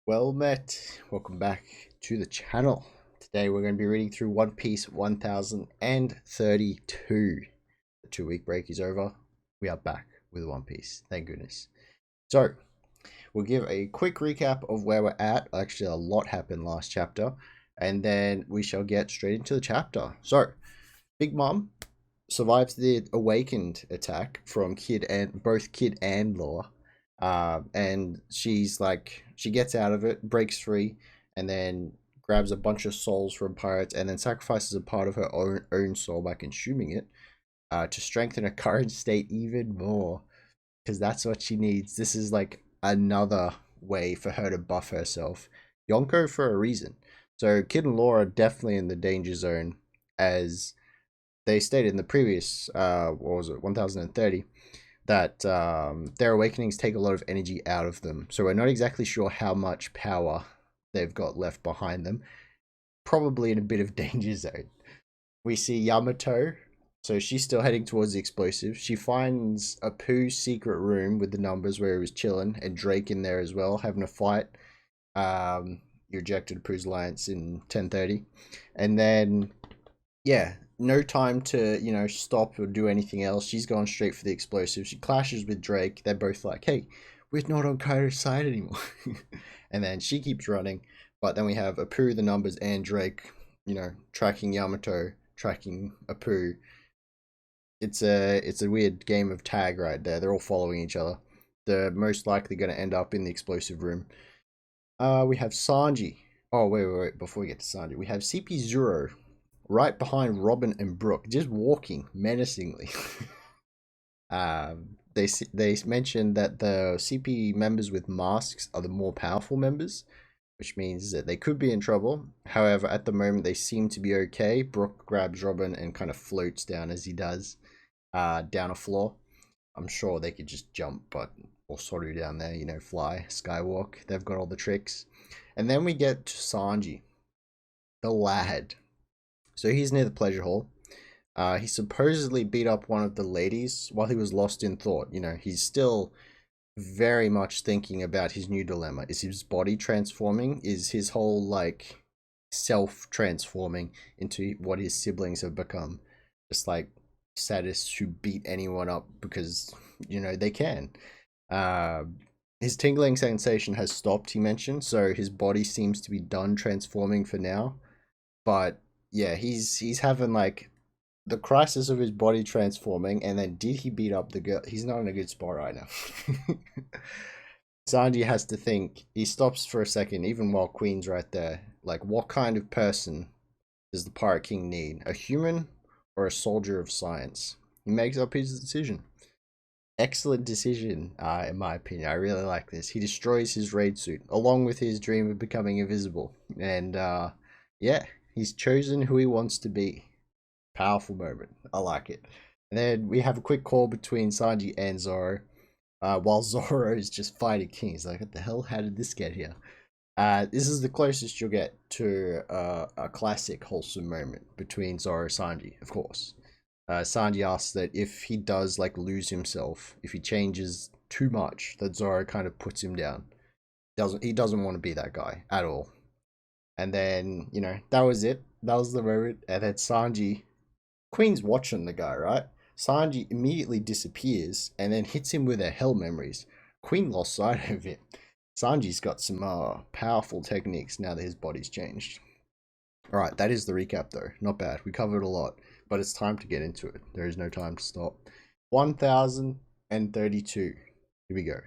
Well met. Welcome back to the channel. Today we're going to be reading through One Piece 1032. The 2 week break is over. We are back with One Piece. Thank goodness. So, we'll give a quick recap of where we're at. Actually, a lot happened last chapter. And then we shall get straight into the chapter. So, Big Mom survives the awakened attack from both Kid and Law. And she gets out of it, breaks free, and then grabs a bunch of souls from pirates, and then sacrifices a part of her own soul by consuming it, to strengthen her current state even more, because that's what she needs. This is like another way for her to buff herself. Yonko for a reason. So Kid and Law are definitely in the danger zone, as they stated in the previous, 1030, that their awakenings take a lot of energy out of them. So we're not exactly sure how much power they've got left behind them. Probably in a bit of danger zone. We see Yamato. So she's still heading towards the explosives. She finds Apoo's secret room with the numbers where he was chilling, and Drake in there as well, having a fight. You rejected Apoo's alliance in 1030. And then, yeah, no time to, stop or do anything else. She's gone straight for the explosive. She clashes with Drake. They're both like, hey, we're not on Kaido's side anymore. And then she keeps running. But then we have Apoo, the numbers, and Drake, tracking Yamato, tracking Apoo. It's a weird game of tag right there. They're all following each other. They're most likely going to end up in the explosive room. We have Sanji. Oh, wait. Before we get to Sanji, we have CP Zoro right behind Robin and Brook, just walking menacingly. They mentioned that the CP members with masks are the more powerful members, which means that they could be in trouble. However, at the moment, they seem to be okay. Brook grabs Robin and kind of floats down as he does, down a floor. I'm sure they could just jump, but or sort of down there, fly, skywalk. They've got all the tricks. And then we get to Sanji, the lad. So he's near the pleasure hall. He supposedly beat up one of the ladies while he was lost in thought. He's still very much thinking about his new dilemma. Is his body transforming? Is his whole, self transforming into what his siblings have become? Just like sadists who beat anyone up because, they can. His tingling sensation has stopped, he mentioned, so his body seems to be done transforming for now. But yeah, he's having the crisis of his body transforming, and then did he beat up the girl? He's not in a good spot right now. Sanji has to think. He stops for a second, even while Queen's right there. Like, what kind of person does the Pirate King need? A human or a soldier of science? He makes up his decision. Excellent decision, in my opinion. I really like this. He destroys his raid suit, along with his dream of becoming invisible. And, yeah, he's chosen who he wants to be. Powerful moment. I like it. And then we have a quick call between Sanji and Zoro. While Zoro is just fighting King. He's like, what the hell? How did this get here? This is the closest you'll get to a classic wholesome moment between Zoro and Sanji, of course. Sanji asks that if he does lose himself, if he changes too much, that Zoro kind of puts him down. He doesn't want to be that guy at all. And then, that was it. That was the moment. And then Sanji, Queen's watching the guy, right? Sanji immediately disappears and then hits him with her hell memories. Queen lost sight of it. Sanji's got some powerful techniques now that his body's changed. Alright, that is the recap though. Not bad. We covered a lot, but it's time to get into it. There is no time to stop. 1032. Here we go.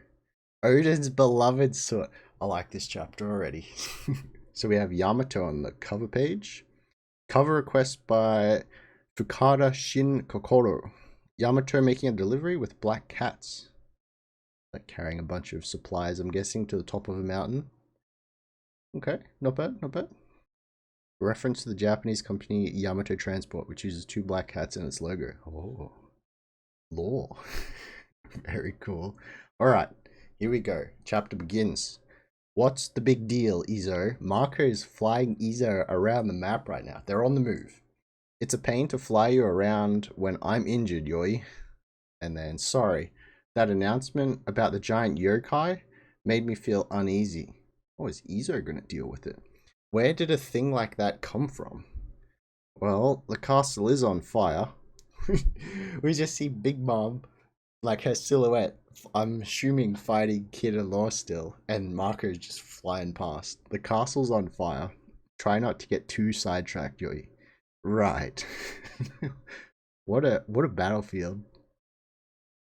Oden's beloved sword. I like this chapter already. So we have Yamato on the cover page. Cover request by Fukada Shin Kokoro. Yamato making a delivery with black cats. Carrying a bunch of supplies, I'm guessing, to the top of a mountain. Okay, not bad, not bad. Reference to the Japanese company Yamato Transport, which uses 2 black cats in its logo. Oh, law. Very cool. Alright, here we go. Chapter begins. What's the big deal, Izo? Marco is flying Izo around the map right now. They're on the move. It's a pain to fly you around when I'm injured, Yoi. And then, sorry, that announcement about the giant yokai made me feel uneasy. Oh, is Izo going to deal with it? Where did a thing like that come from? Well, the castle is on fire. We just see Big Mom, like her silhouette. I'm assuming fighting Kid and Law still, and Marco's just flying past. The castle's on fire. Try not to get too sidetracked, Joey. Right. What a battlefield.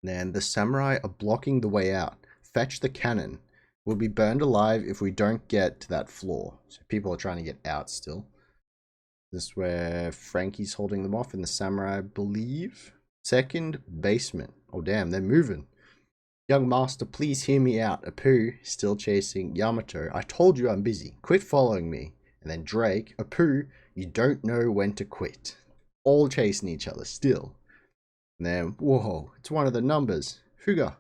And the samurai are blocking the way out. Fetch the cannon. We'll be burned alive if we don't get to that floor. So people are trying to get out still. This is where Frankie's holding them off and the samurai, I believe. Second basement. Oh damn, they're moving. Young master, please hear me out. Apoo, still chasing Yamato. I told you I'm busy. Quit following me. And then Drake, Apoo, you don't know when to quit. All chasing each other still. And then, whoa, it's one of the numbers. Fuga,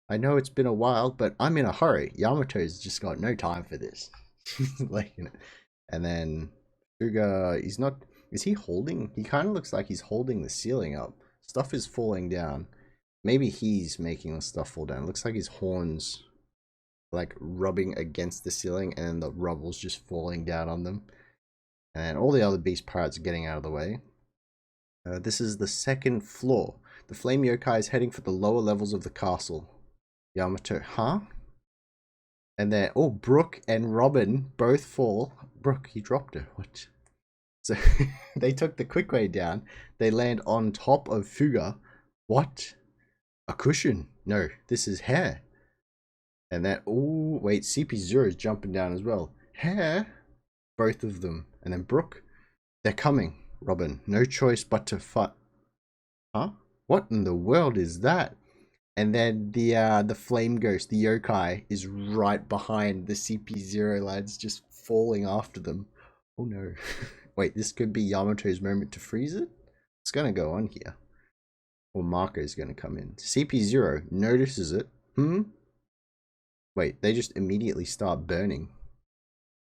I know it's been a while, but I'm in a hurry. Yamato's just got no time for this. Like, you know. And then Fuga, he's not, is he holding? He kind of looks like he's holding the ceiling up. Stuff is falling down. Maybe he's making the stuff fall down. It looks like his horns like rubbing against the ceiling and the rubble's just falling down on them. And all the other beast pirates are getting out of the way. This is the second floor. The flame yokai is heading for the lower levels of the castle. Yamato, huh? And then, oh, Brook and Robin both fall. Brook, he dropped her. What? So they took the quick way down. They land on top of Fuga. What? A cushion? No, this is hair. And then, oh, wait, CP0 is jumping down as well. Hair? Both of them. And then Brook, they're coming. Robin, no choice but to fight. Huh? What in the world is that? And then the flame ghost, the yokai, is right behind the CP0 lads, just falling after them. Oh no. Wait, this could be Yamato's moment to freeze it? What's gonna go on here? Or Marco's gonna come in. CP0 notices it. Wait, they just immediately start burning.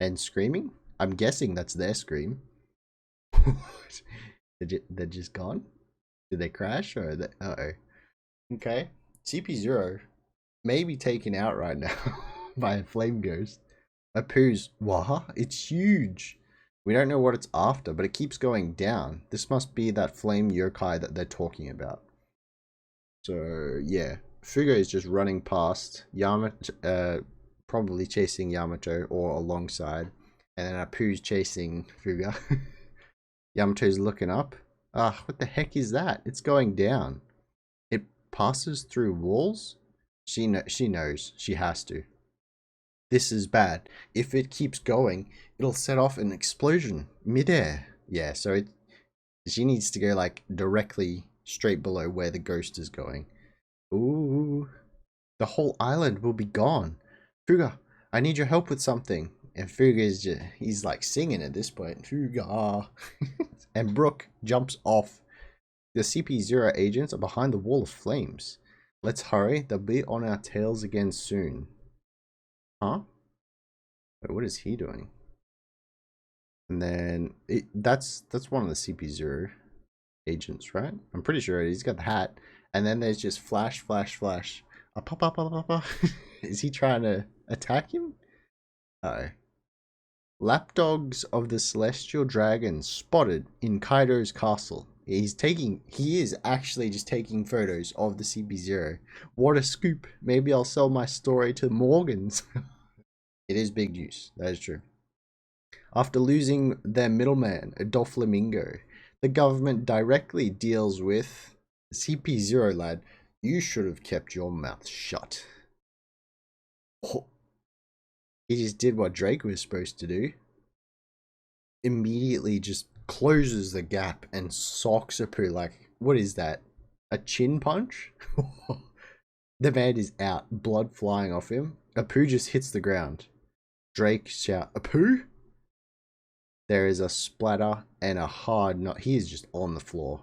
And screaming? I'm guessing that's their scream. They're just gone? Did they crash or they... Uh-oh. Okay. CP0 may be taken out right now by a flame ghost. Apoo's... What? It's huge. We don't know what it's after, but it keeps going down. This must be that flame yokai that they're talking about. So, yeah. Fuga is just running past Yamato, probably chasing Yamato or alongside. And then Apoo's chasing Fuga. Yamato's looking up. Ah, what the heck is that? It's going down. It passes through walls? She knows. She has to. This is bad. If it keeps going, it'll set off an explosion midair. Yeah, so she needs to go like directly straight below where the ghost is going. Ooh. The whole island will be gone. Fuga, I need your help with something. And Fuga is just, he's like singing at this point. Fuga. And Brook jumps off. The CP0 agents are behind the wall of flames. Let's hurry. They'll be on our tails again soon. Huh? Wait, what is he doing? And then that's one of the CP0 agents, right? I'm pretty sure he's got the hat. And then there's just flash, flash, flash. Pop, pop, pop, pop, pop. Is he trying to attack him? Uh-oh. Lapdogs of the Celestial Dragon spotted in Kaido's castle. He is actually just taking photos of the CP0. What a scoop. Maybe I'll sell my story to Morgans. It is big news. That is true. After losing their middleman, Doflamingo, the government directly deals with CP0 lad. You should have kept your mouth shut. Oh. He just did what Drake was supposed to do. Immediately just closes the gap and socks Apoo like, what is that? A chin punch? The man is out, blood flying off him. Apoo just hits the ground. Drake shout, Apoo? There is a splatter and a hard knot. He is just on the floor.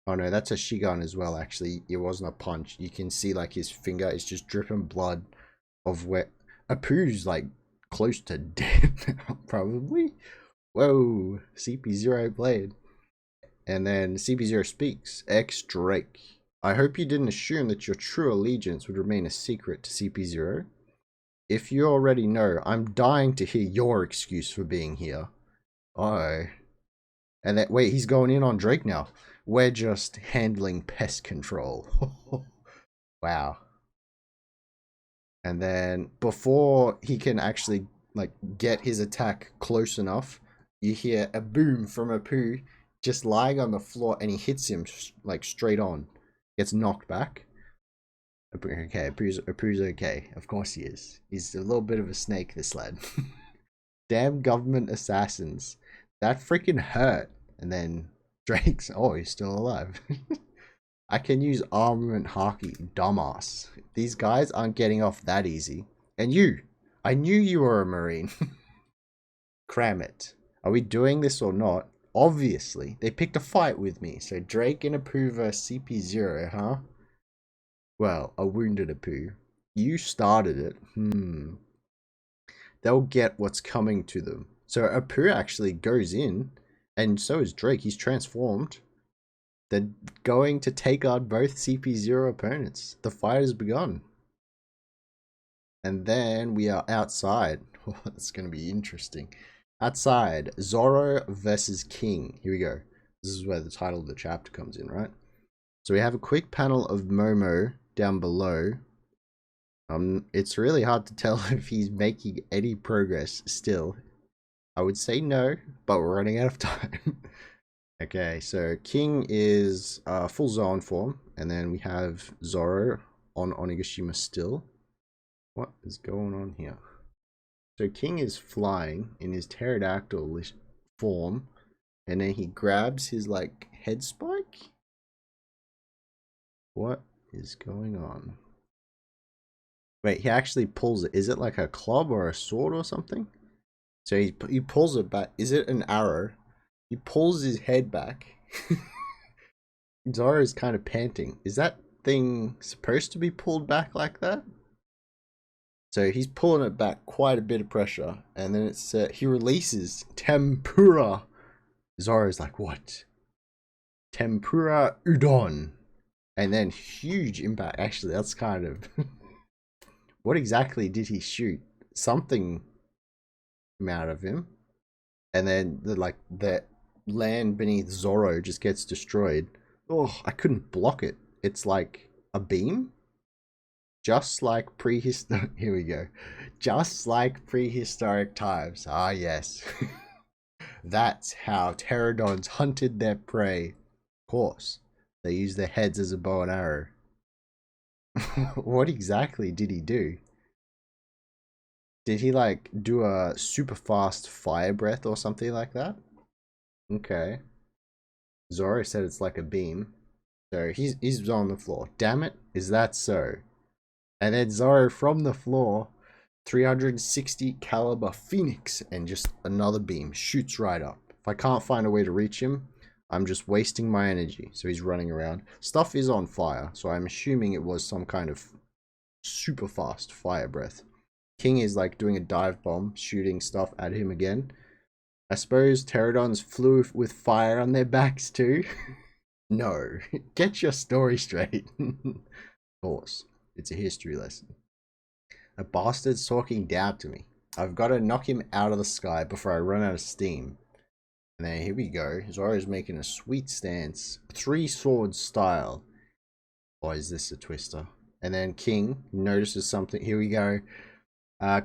Oh no, that's a Shigun as well, actually. It wasn't a punch. You can see like his finger is just dripping blood of where Apoo's like close to dead now, probably. Whoa, CP0 played. And then CP0 speaks. X Drake. I hope you didn't assume that your true allegiance would remain a secret to CP0. if you already know, I'm dying to hear your excuse for being here. Oh. And that, wait, he's going in on Drake now. We're just handling pest control. Wow. And then before he can actually like get his attack close enough, you hear a boom from Apoo just lying on the floor, and he hits him like straight on. Gets knocked back. Okay, Apoo's okay. Of course he is. He's a little bit of a snake, this lad. Damn government assassins. That freaking hurt. And then Drake's, oh, he's still alive. I can use armament haki, dumbass. These guys aren't getting off that easy. And you, I knew you were a marine. Cram it. Are we doing this or not? Obviously, they picked a fight with me. So Drake and Apoo versus CP0, huh? Well, a wounded Apoo. You started it. They'll get what's coming to them. So Apoo actually goes in, and so is Drake. He's transformed. They're going to take on both CP0 opponents. The fight has begun. And then we are outside. Oh, that's going to be interesting. Outside, Zoro versus King. Here we go. This is where the title of the chapter comes in, right? So we have a quick panel of Momo down below. It's really hard to tell if he's making any progress still. I would say no, but we're running out of time. Okay, so King is full Zoan form, and then we have Zoro on Onigashima still. What is going on here? So King is flying in his pterodactyl form, and then he grabs his like head spike. What is going on? Wait, he actually pulls it. Is it like a club or a sword or something? So he pulls it back. Is it an arrow? He pulls his head back. Zoro's kind of panting. Is that thing supposed to be pulled back like that? So he's pulling it back, quite a bit of pressure, and then it's he releases tempura. Zoro's like, what? Tempura udon. And then huge impact. Actually, that's kind of what exactly did he shoot? Something came out of him, and then the land beneath Zoro just gets destroyed. Oh, I couldn't block it. It's like a beam. Just like prehistoric. Here we go. Just like prehistoric times. Ah, yes. That's how pterodons hunted their prey. Of course, they used their heads as a bow and arrow. What exactly did he do? Did he like do a super fast fire breath or something like that? Okay. Zoro said it's like a beam. So he's on the floor. Damn it, is that so? And then Zoro from the floor, 360 caliber Phoenix, and just another beam shoots right up. If I can't find a way to reach him, I'm just wasting my energy. So he's running around. Stuff is on fire, so I'm assuming it was some kind of super fast fire breath. King is like doing a dive bomb, shooting stuff at him again. I suppose pterodons flew with fire on their backs too. No, get your story straight. Of course, it's a history lesson. A bastard's talking down to me. I've got to knock him out of the sky before I run out of steam. And then here we go. Zoro's making a sweet stance. 3 swords style. Or is this a twister? And then King notices something. Here we go.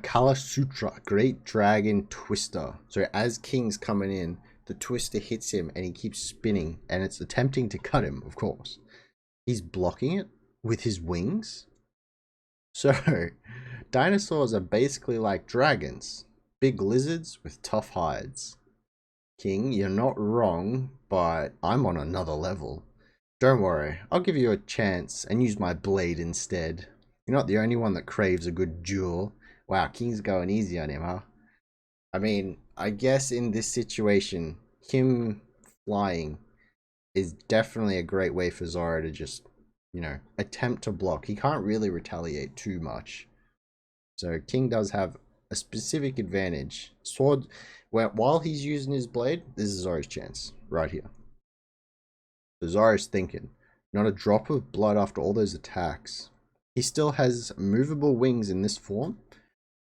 Kala Sutra, Great Dragon Twister. So as King's coming in, the twister hits him and he keeps spinning, and it's attempting to cut him, of course. He's blocking it with his wings. So dinosaurs are basically like dragons, big lizards with tough hides. King, you're not wrong, but I'm on another level. Don't worry, I'll give you a chance and use my blade instead. You're not the only one that craves a good duel. Wow, King's going easy on him, huh? I mean, I guess in this situation, him flying is definitely a great way for Zoro to just, you know, attempt to block. He can't really retaliate too much. So King does have a specific advantage. Sword, while he's using his blade, this is Zoro's chance, right here. So Zoro's thinking, not a drop of blood after all those attacks. He still has movable wings in this form,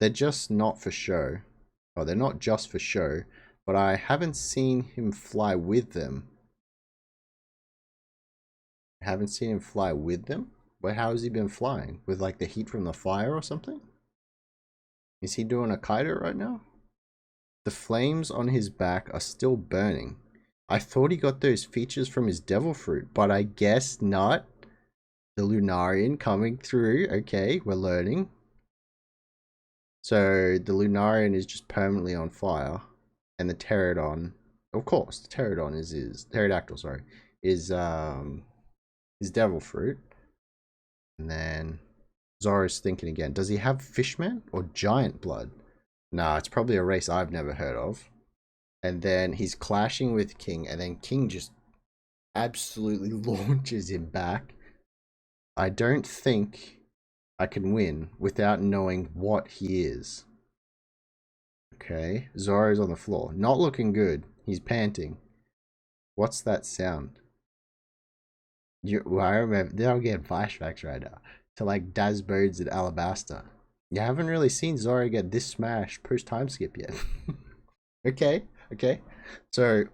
they're just not for show. Oh, they're not just for show, but I haven't seen him fly with them. I haven't seen him fly with them? But how has he been flying? With like the heat from the fire or something? Is he doing a kiter right now? The flames on his back are still burning. I thought he got those features from his devil fruit, but I guess not. The Lunarian coming through. Okay, we're learning. So the Lunarian is just permanently on fire. And the Pterodon, of course, the Pterodon is Pterodactyl, sorry, is devil fruit. And then Zoro's thinking again. Does he have Fishman or Giant Blood? Nah, it's probably a race I've never heard of. And then he's clashing with King, and then King just absolutely launches him back. I don't think I can win without knowing what he is. Okay, Zoro's on the floor. Not looking good. He's panting. What's that sound? I remember, I'm getting flashbacks right now to like Daz Birds at Alabasta. You haven't really seen Zoro get this smash post time skip yet. Okay. So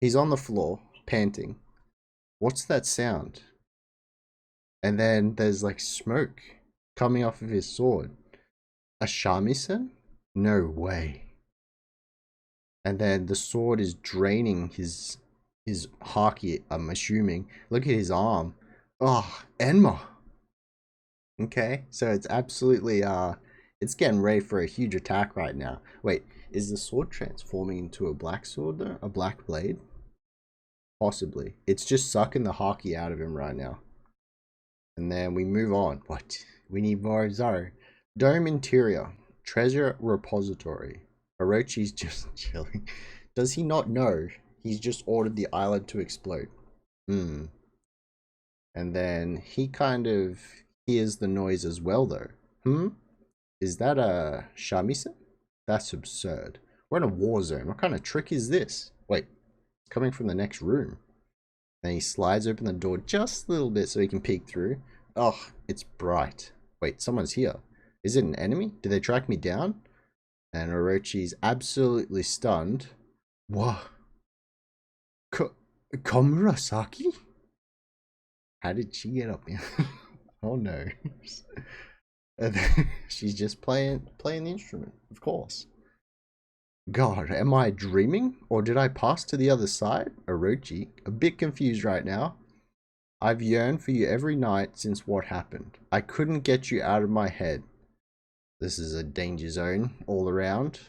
he's on the floor, panting. What's that sound? And then there's like smoke coming off of his sword. A shamisen? No way. And then the sword is draining his haki, I'm assuming. Look at his arm. Oh, Enma. Okay, so it's absolutely it's getting ready for a huge attack right now. Wait, is the sword transforming into a black sword though? A black blade? Possibly. It's just sucking the haki out of him right now. And then we move on. What? We need more Zoro. Dome interior. Treasure repository. Orochi's just chilling. Does he not know? He's just ordered the island to explode. And then he kind of hears the noise as well though. Is that a shamisen? That's absurd. We're in a war zone. What kind of trick is this? Wait, it's coming from the next room. And he slides open the door just a little bit so he can peek through. Oh, it's bright. Wait, someone's here. Is it an enemy? Did they track me down? And Orochi's absolutely stunned. What? Komurasaki? How did she get up here? Oh no. And then she's just playing the instrument, of course. God, am I dreaming? Or did I pass to the other side? Orochi, a bit confused right now. I've yearned for you every night since what happened. I couldn't get you out of my head. This is a danger zone all around.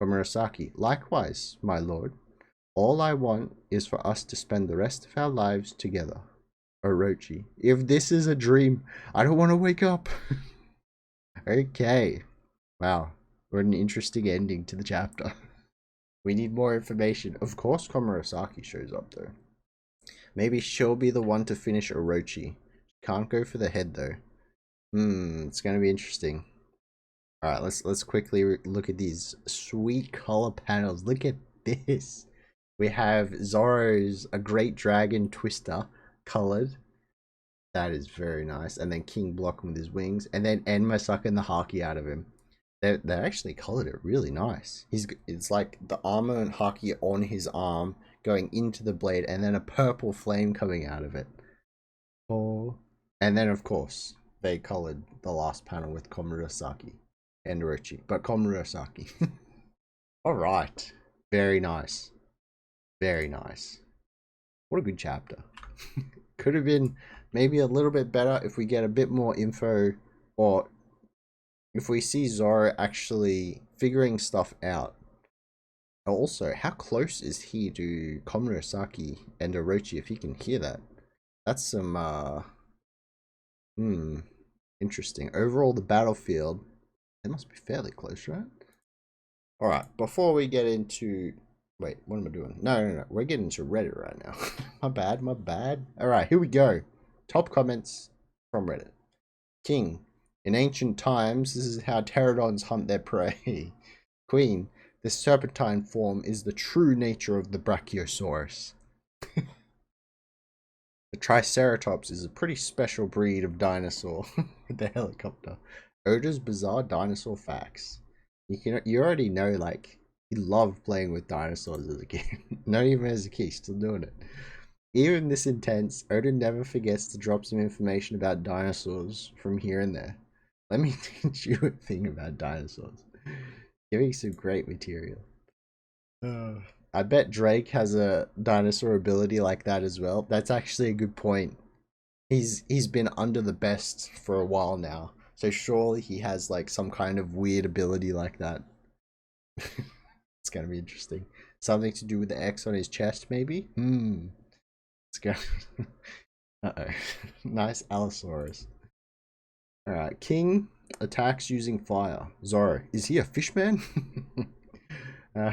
Komurasaki, likewise, my lord. All I want is for us to spend the rest of our lives together. Orochi, if this is a dream, I don't want to wake up. Okay. Wow. What an interesting ending to the chapter. We need more information. Of course Komurasaki shows up though. Maybe she'll be the one to finish Orochi. Can't go for the head though. It's gonna be interesting. Alright, let's quickly look at these sweet color panels. Look at this. We have Zoro's A Great Dragon Twister colored. That is very nice. And then King blocking with his wings. And then Enma sucking the haki out of him. They actually colored it really nice. It's like the armor and haki on his arm going into the blade, and then a purple flame coming out of it. Oh. And then of course they colored the last panel with Komurasaki and Orochi, but Komurasaki. All right, very nice, very nice. What a good chapter. Could have been maybe a little bit better if we get a bit more info, or if we see Zoro actually figuring stuff out. Also, how close is he to Komurasaki and Orochi if he can hear that? That's some, interesting. Overall, the battlefield, it must be fairly close, right? Alright, before we get into... Wait, what am I doing? No. We're getting to Reddit right now. My bad. Alright, here we go. Top comments from Reddit. King. In ancient times, this is how pterodons hunt their prey. Queen. The serpentine form is the true nature of the Brachiosaurus. The Triceratops is a pretty special breed of dinosaur. The helicopter. Oda's bizarre dinosaur facts. You already know, like, he loved playing with dinosaurs as a kid. Not even as a kid, still doing it. Even this intense, Oda never forgets to drop some information about dinosaurs from here and there. Let me teach you a thing about dinosaurs. Giving some great material. I bet Drake has a dinosaur ability like that as well. That's actually a good point. He's been under the best for a while now, so surely he has like some kind of weird ability like that. It's gonna be interesting. Something to do with the X on his chest, maybe. It's gonna. Uh-oh. Nice Allosaurus. Alright, King attacks using fire. Zoro, is he a fishman? uh,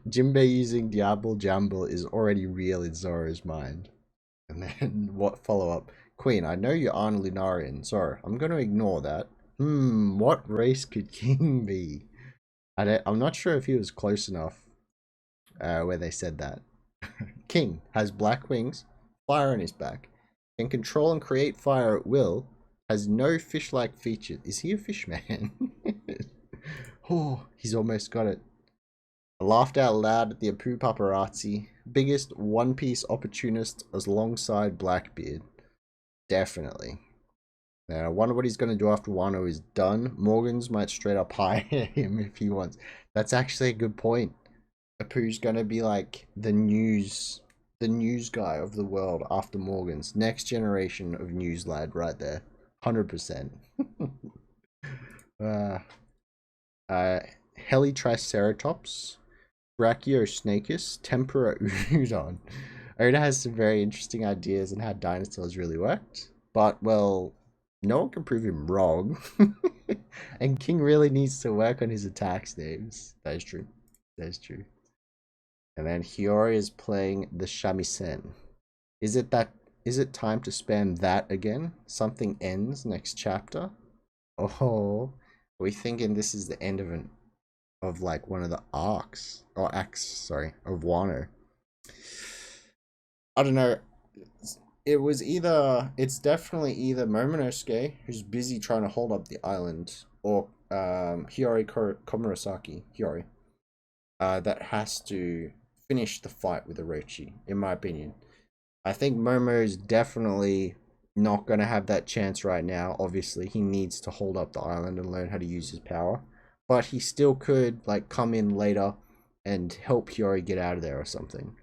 Jinbei using Diablo Jamble is already real in Zoro's mind. And then what follow up? Queen, I know you aren't Lunarian. Zoro, I'm gonna ignore that. What race could King be? I'm not sure if he was close enough where they said that. King has black wings, fire on his back, can control and create fire at will, has no fish-like features. Is he a fish man? Oh, he's almost got it. I laughed out loud at the Apoo paparazzi. Biggest One Piece opportunist alongside Blackbeard. Definitely. Now, I wonder what he's going to do after Wano is done. Morgans might straight up hire him if he wants. That's actually a good point. Apoo's going to be like the news guy of the world after Morgans. Next generation of news lad right there. 100%. Helitriceratops, Brachiosnakis, Tempera Udon. Oda has some very interesting ideas on how dinosaurs really worked, but well, no one can prove him wrong. And King really needs to work on his attacks names. That is true. That is true. And then Hiyori is playing the shamisen. Is it time to spam that again? Something ends next chapter? Oh, are we thinking this is the end of like one of the arcs or acts, sorry, of Wano? I don't know. It's definitely either Momonosuke, who's busy trying to hold up the island, or Hiyori Komurasaki, Hiyori, that has to finish the fight with Orochi, in my opinion. I think Momo is definitely not going to have that chance right now. Obviously, he needs to hold up the island and learn how to use his power. But he still could like come in later and help Hiyori get out of there or something.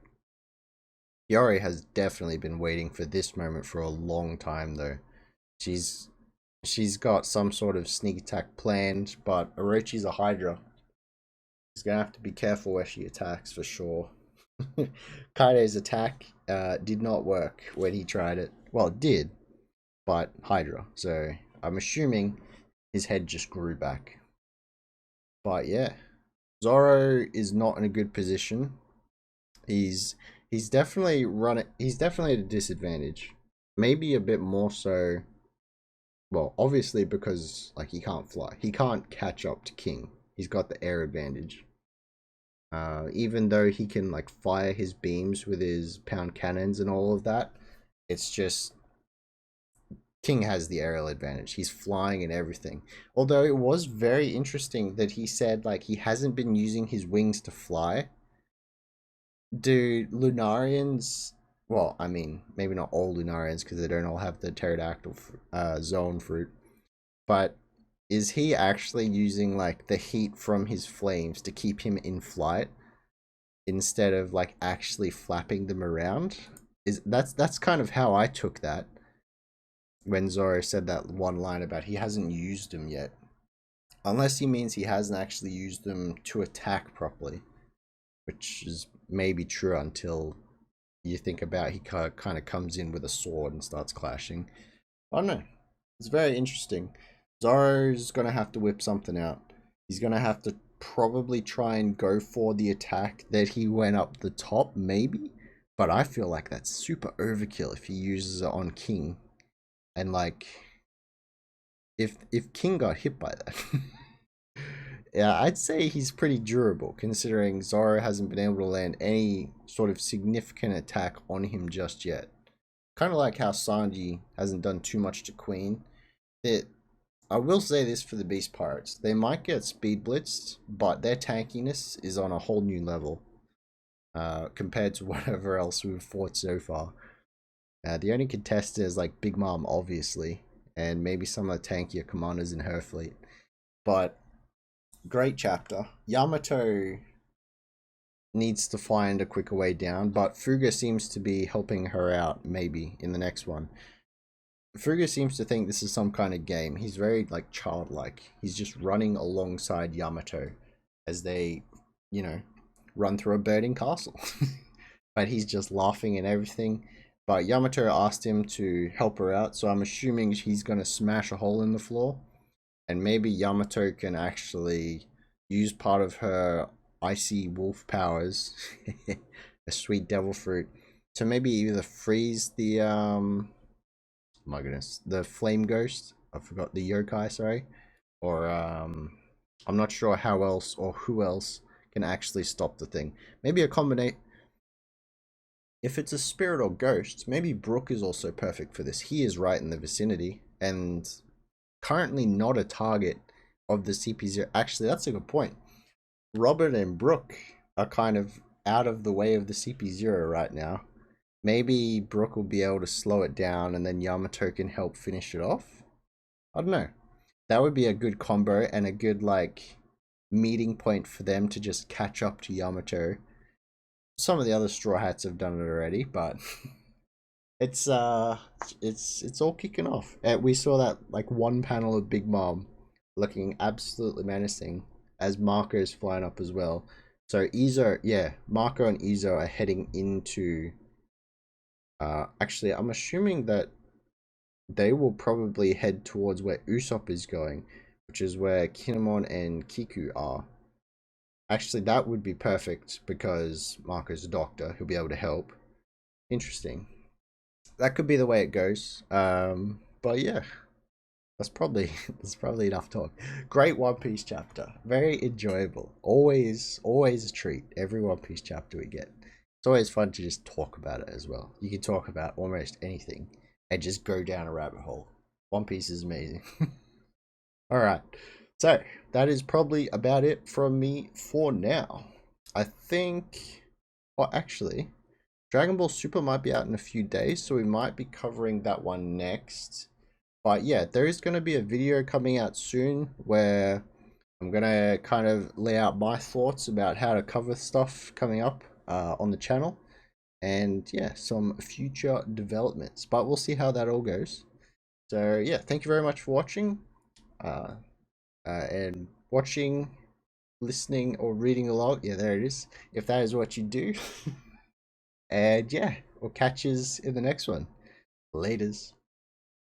Hiyori has definitely been waiting for this moment for a long time though. She's got some sort of sneak attack planned, but Orochi's a Hydra. She's gonna have to be careful where she attacks for sure. Kaido's attack did not work when he tried it. Well, it did, but Hydra. So I'm assuming his head just grew back. But yeah, Zoro is not in a good position. He's definitely He's definitely at a disadvantage. Maybe a bit more so. Well, obviously because like he can't fly. He can't catch up to King. He's got the air advantage. Even though he can like fire his beams with his pound cannons and all of that, it's just King has the aerial advantage. He's flying and everything. Although it was very interesting that he said like he hasn't been using his wings to fly. Do Lunarians, well, I mean, maybe not all Lunarians because they don't all have the pterodactyl zone fruit, but is he actually using like the heat from his flames to keep him in flight instead of like actually flapping them around? That's kind of how I took that when Zoro said that one line about he hasn't used them yet. Unless he means he hasn't actually used them to attack properly, which is maybe true until you think about he kind of comes in with a sword and starts clashing. I don't know. It's very interesting. Zoro's going to have to whip something out. He's going to have to probably try and go for the attack that he went up the top, maybe. But I feel like that's super overkill if he uses it on King. And like, if King got hit by that, yeah, I'd say he's pretty durable considering Zoro hasn't been able to land any sort of significant attack on him just yet. Kind of like how Sanji hasn't done too much to Queen. I will say this for the Beast Pirates. They might get speed blitzed, but their tankiness is on a whole new level compared to whatever else we've fought so far. The only contestant is like Big Mom, obviously, and maybe some of the tankier commanders in her fleet. But great chapter. Yamato needs to find a quicker way down, but Fuga seems to be helping her out maybe in the next one. Fuga seems to think this is some kind of game. He's very like childlike. He's just running alongside Yamato as they, you know, run through a burning castle. But he's just laughing and everything. But Yamato asked him to help her out, so I'm assuming he's gonna smash a hole in the floor. And maybe Yamato can actually use part of her icy wolf powers, a sweet devil fruit, to maybe either freeze the my goodness, the flame ghost. I forgot the yokai, sorry. Or I'm not sure how else or who else can actually stop the thing. Maybe a combination. If it's a spirit or ghost, maybe Brook is also perfect for this. He is right in the vicinity and currently not a target of the CP0. Actually, that's a good point. Robert and Brook are kind of out of the way of the CP0 right now. Maybe Brook will be able to slow it down and then Yamato can help finish it off. I don't know. That would be a good combo and a good like meeting point for them to just catch up to Yamato. Some of the other Straw Hats have done it already, but it's all kicking off. We saw that like one panel of Big Mom looking absolutely menacing as Marco's flying up as well. So Izo, yeah, Marco and Izo are heading into actually I'm assuming that they will probably head towards where Usopp is going, which is where Kinemon and Kiku are. Actually, that would be perfect because Marco's a doctor. He'll be able to help. Interesting. That could be the way it goes. But yeah, that's probably enough talk. Great One Piece chapter. Very enjoyable. Always a treat. Every One Piece chapter we get. It's always fun to just talk about it as well. You can talk about almost anything and just go down a rabbit hole. One Piece is amazing. Alright, so that is probably about it from me for now. I think, well actually, Dragon Ball Super might be out in a few days, so we might be covering that one next. But yeah, there is going to be a video coming out soon where I'm going to kind of lay out my thoughts about how to cover stuff coming up on the channel. And yeah, some future developments, but we'll see how that all goes. So yeah, thank you very much for watching and watching, listening, or reading along. Yeah, there it is, if that is what you do. And yeah, we'll catch you in the next one. Laters.